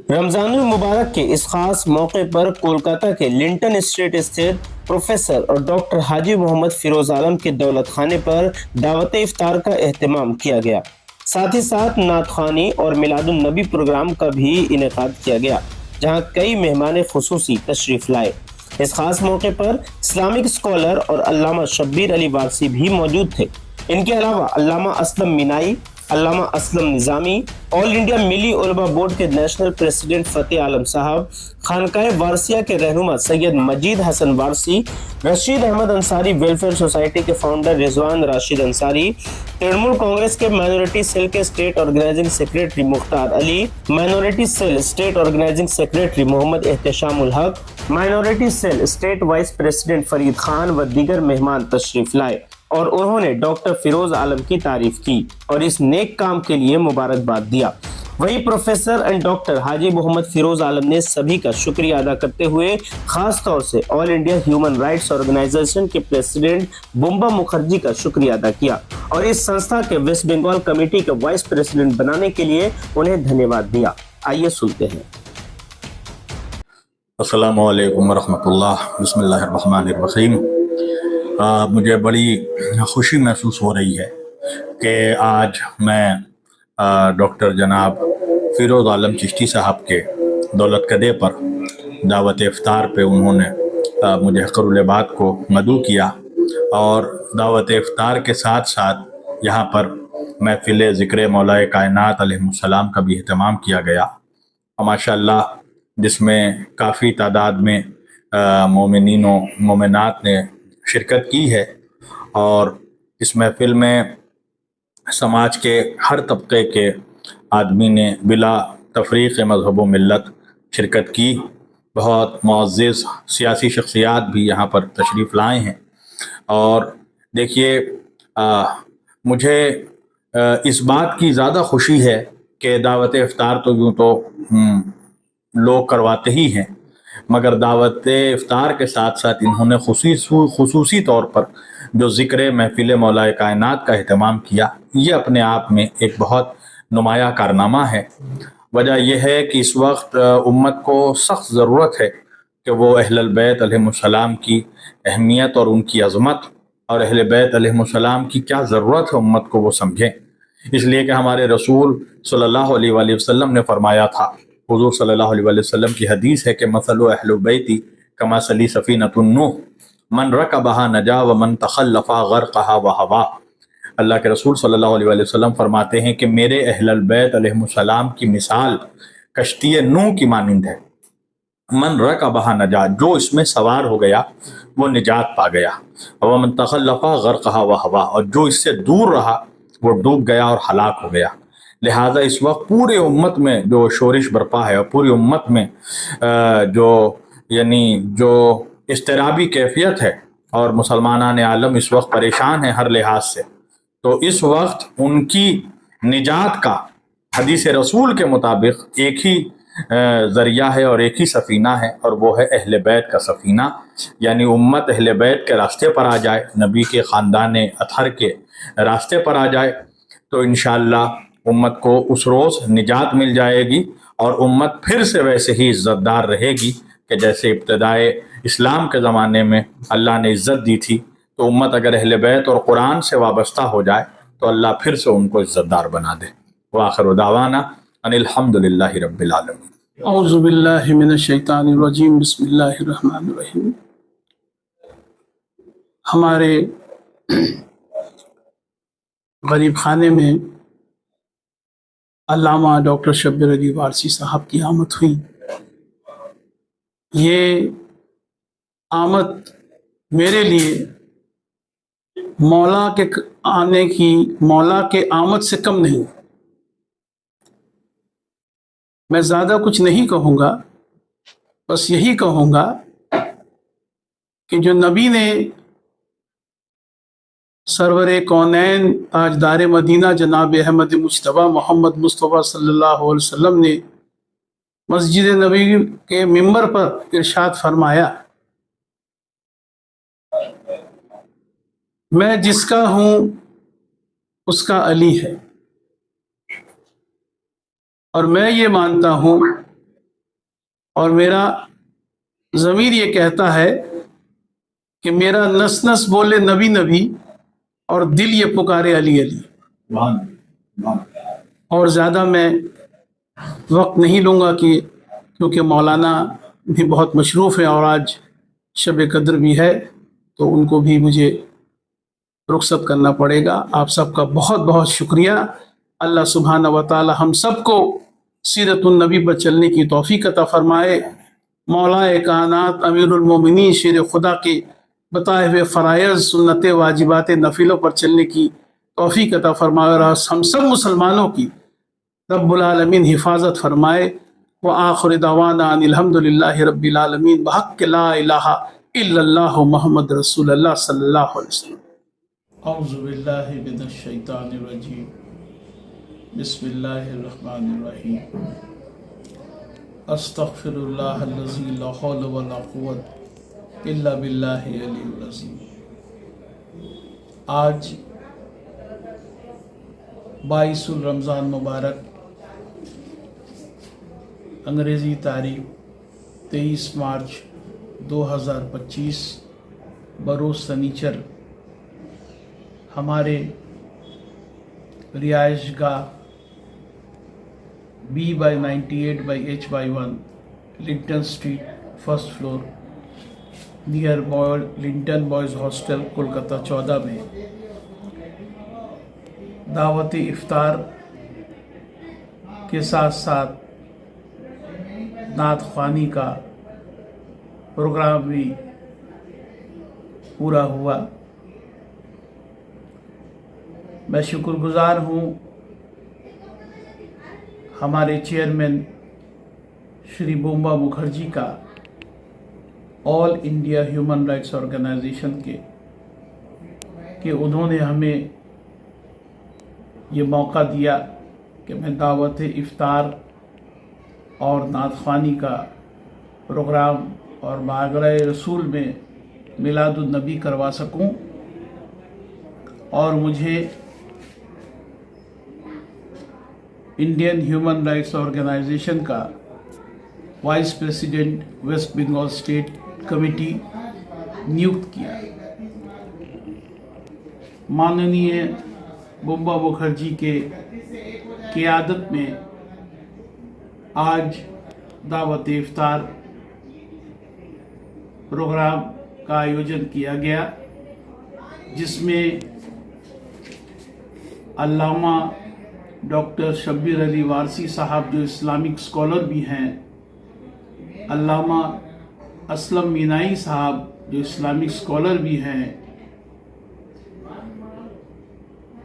رمضان المبارک کے اس خاص موقع پر کولکاتہ کے لنٹن اسٹریٹ استھت پروفیسر اور ڈاکٹر حاجی محمد فیروز عالم کے دولت خانے پر دعوت افطار کا اہتمام کیا گیا۔ ساتھ ہی ساتھ نعت خوانی اور میلاد النبی پروگرام کا بھی انعقاد کیا گیا، جہاں کئی مہمان خصوصی تشریف لائے۔ اس خاص موقع پر اسلامک اسکالر اور علامہ شبیر علی وارثی بھی موجود تھے۔ ان کے علاوہ علامہ اسلم مینائی، علامہ اسلم نظامی، آل انڈیا ملی علماء بورڈ کے نیشنل پریزیڈنٹ فتح عالم صاحب، خانقاہ وارثیہ کے رہنما سید مجید حسن وارثی، رشید احمد انصاری ویلفیئر سوسائٹی کے فاؤنڈر رضوان راشد انصاری، ترنمول کانگریس کے مائنورٹی سیل کے state organising secretary Mukhtar Ali, minority cell state organising secretary Mohammad Ehtesham ul-Haq, minority cell state vice president Farid Khan و دیگر مہمان تشریف لائے اور انہوں نے ڈاکٹر فیروز عالم کی تعریف کی اور اس نیک کام کے لیے مبارکباد دیا۔ وہی پروفیسر اینڈ ڈاکٹر حاجی محمد فیروز عالم نے سبھی کا شکریہ ادا کرتے ہوئے خاص طور سے آل انڈیا ہیومن رائٹس آرگنائزیشن کے پریزیڈنٹ بمبا مکھرجی کا شکریہ ادا کیا اور اس سنستھا کے ویسٹ بنگال کمیٹی کے وائس پریزیڈنٹ بنانے کے لیے انہیں دھنیواد دیا۔ آئیے سنتے ہیں۔ السلام علیکم ورحمۃ اللہ۔ بسم اللہ الرحمن الرحیم۔ مجھے بڑی خوشی محسوس ہو رہی ہے کہ آج میں ڈاکٹر جناب فیروز عالم چشتی صاحب کے دولت کدے پر دعوت افطار پہ انہوں نے مجھے حقر العباد کو مدعو کیا اور دعوت افطار کے ساتھ ساتھ یہاں پر محفل ذکر مولا کائنات علیہ السلام کا بھی اہتمام کیا گیا اور ماشاء اللہ جس میں کافی تعداد میں مومنین و مومنات نے شرکت کی ہے اور اس محفل میں سماج کے ہر طبقے کے آدمی نے بلا تفریق مذہب و ملت شرکت کی۔ بہت معزز سیاسی شخصیات بھی یہاں پر تشریف لائے ہیں اور دیکھیے مجھے اس بات کی زیادہ خوشی ہے کہ دعوت افطار تو یوں تو لوگ کرواتے ہی ہیں، مگر دعوت افطار کے ساتھ ساتھ انہوں نے خصوصی طور پر جو ذکر محفل مولا کائنات کا اہتمام کیا، یہ اپنے آپ میں ایک بہت نمایاں کارنامہ ہے۔ وجہ یہ ہے کہ اس وقت امت کو سخت ضرورت ہے کہ وہ اہل البیت علیہ السلام کی اہمیت اور ان کی عظمت اور اہل بیت علیہ السلام کی کیا ضرورت ہے امت کو وہ سمجھیں، اس لیے کہ ہمارے رسول صلی اللہ علیہ وآلہ وسلم نے فرمایا تھا، حضور صلی اللہ علیہ وآلہ وسلم کی حدیث ہے کہ مثل اہل بیتی کمثل سفینۃ نوح من رکبہا نجا ومن تخلفا غرقہا وہوا۔ اللہ کے رسول صلی اللہ علیہ وآلہ وسلم فرماتے ہیں کہ میرے اہل البیت علیہ السلام کی مثال کشتی نوح کی مانند ہے۔ من رکبہا نجا، جو اس میں سوار ہو گیا وہ نجات پا گیا، ومن تخلفا غرقہا وہوا، اور جو اس سے دور رہا وہ ڈوب گیا اور ہلاک ہو گیا۔ لہٰذا اس وقت پورے امت میں جو شورش برپا ہے اور پوری امت میں جو اضطرابی کیفیت ہے اور مسلمانان عالم اس وقت پریشان ہیں ہر لحاظ سے، تو اس وقت ان کی نجات کا حدیث رسول کے مطابق ایک ہی ذریعہ ہے اور ایک ہی سفینہ ہے، اور وہ ہے اہل بیت کا سفینہ، یعنی امت اہل بیت کے راستے پر آ جائے، نبی کے خاندان اطہر کے راستے پر آ جائے تو انشاءاللہ امت کو اس روز نجات مل جائے گی اور امت پھر سے ویسے ہی عزت دار رہے گی کہ جیسے ابتدائے اسلام کے زمانے میں اللہ نے عزت دی تھی، تو امت اگر اہل بیت اور قرآن سے وابستہ ہو جائے تو اللہ پھر سے ان کو عزت دار بنا دے۔ وآخر دعوانا ان الحمد للہ رب العالمین۔ اعوذ باللہ من الشیطان الرجیم، بسم اللہ الرحمن الرحیم۔ ہمارے غریب خانے میں علامہ ڈاکٹر شبیر علی وارثی صاحب کی آمد ہوئی۔ یہ آمد میرے لیے مولا کے آمد سے کم نہیں۔ میں زیادہ کچھ نہیں کہوں گا، بس یہی کہوں گا کہ جو نبی نے سرور کونین تاجدار مدینہ جناب احمد مجتبیٰ محمد مصطفیٰ صلی اللہ علیہ وسلم نے مسجد نبی کے ممبر پر ارشاد فرمایا، میں جس کا ہوں اس کا علی ہے، اور میں یہ مانتا ہوں اور میرا ضمیر یہ کہتا ہے کہ میرا نس نس بولے نبی نبی اور دل یہ پکارے علی علی. اور زیادہ میں وقت نہیں لوں گا کیونکہ مولانا بھی بہت مصروف ہیں اور آج شب قدر بھی ہے تو ان کو بھی مجھے رخصت کرنا پڑے گا. آپ سب کا بہت بہت شکریہ. اللہ سبحانہ و تعالی ہم سب کو سیرت النبی پر چلنے کی توفیق عطا فرمائے. مولا کائنات امیر المومنین شیر خدا کے بتائے ہوئے فرائض سنت واجبات نفلوں پر چلنے کی توفیق عطا فرمائے اور ہم سب مسلمانوں کی رب العالمین حفاظت فرمائے. وآخر دعوانا ان الحمد للہ رب العالمین بحق لا الہ الا اللہ محمد رسول اللہ صلی اللہ علیہ وسلم. اعوذ باللہ من الشیطان الرجیم. بسم اللہ الرحمن الرحیم. استغفر اللہ الذی لا حول ولا قوة الا باللہ العلی العظیم. آج 22 رمضان مبارک انگریزی تاریخ 23 مارچ 2025 بروز سنیچر ہمارے رہائش گاہ B/98/H/1 Linton street first floor near Linton boys hostel Kolkata 14 میں دعوت افطار کے ساتھ ساتھ نعت خوانی کا پروگرام بھی پورا ہوا. میں شکر گزار ہوں ہمارے چیئرمین شری بومبا مکھرجی کا آل انڈیا ہیومن رائٹس آرگنائزیشن کے کہ انہوں نے ہمیں یہ موقع دیا کہ میں دعوت افطار اور نعت خوانی کا پروگرام اور بارگاہ رسول میں میلاد النبی کروا سکوں. اور مجھے انڈین ہیومن رائٹس آرگنائزیشن کا vice president West Bengal state committee نیوکت کیا. ماننیے بومبا مکھرجی کے قیادت میں آج دعوت افطار پروگرام کا آیوجن کیا گیا جس میں علامہ ڈاکٹر شبیر علی وارثی صاحب جو اسلامک اسکالر بھی ہیں، علامہ اسلم مینائی صاحب جو اسلامک اسکالر بھی ہیں،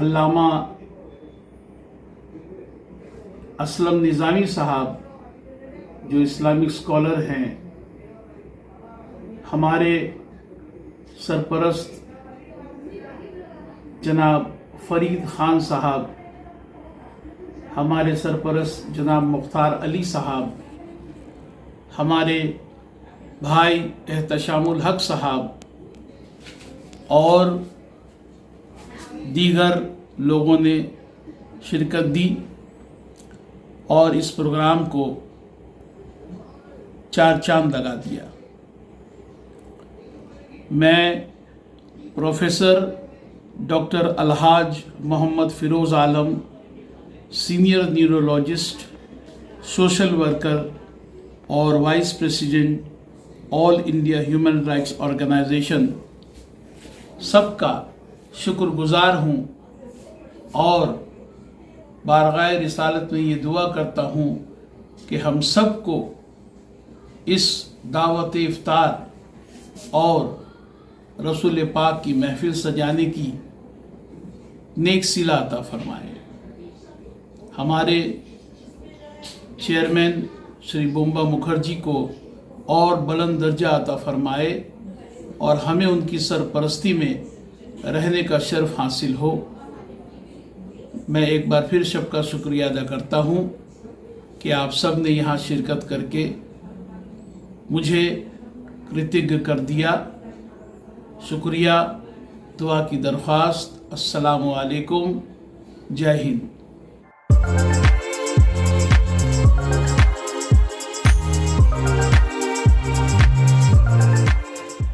علامہ اسلم نظامی صاحب جو اسلامک اسکالر ہیں، ہمارے سرپرست جناب فرید خان صاحب، ہمارے سرپرست جناب مختار علی صاحب، ہمارے بھائی احتشام الحق صاحب اور دیگر لوگوں نے شرکت دی اور اس پروگرام کو چار چاند لگا دیا. میں پروفیسر ڈاکٹر الحاج محمد فیروز عالم، سینئر نیورولوجسٹ، سوشل ورکر اور وائس پریزیڈنٹ آل انڈیا ہیومن رائٹس آرگنائزیشن سب کا شکر گزار ہوں اور بارگاہ رسالت میں یہ دعا کرتا ہوں کہ ہم سب کو اس دعوت افطار اور رسول پاک کی محفل سجانے کی نیک صلہ عطا فرمائے. ہمارے چیئرمین شری بومبا مکھرجی کو اور بلند درجہ عطا فرمائے اور ہمیں ان کی سرپرستی میں رہنے کا شرف حاصل ہو. میں ایک بار پھر سب کا شکریہ ادا کرتا ہوں کہ آپ سب نے یہاں شرکت کر کے مجھے کرتگن کر دیا. شکریہ. دعا کی درخواست. السلام علیکم. جے ہند.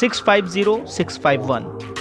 650 651।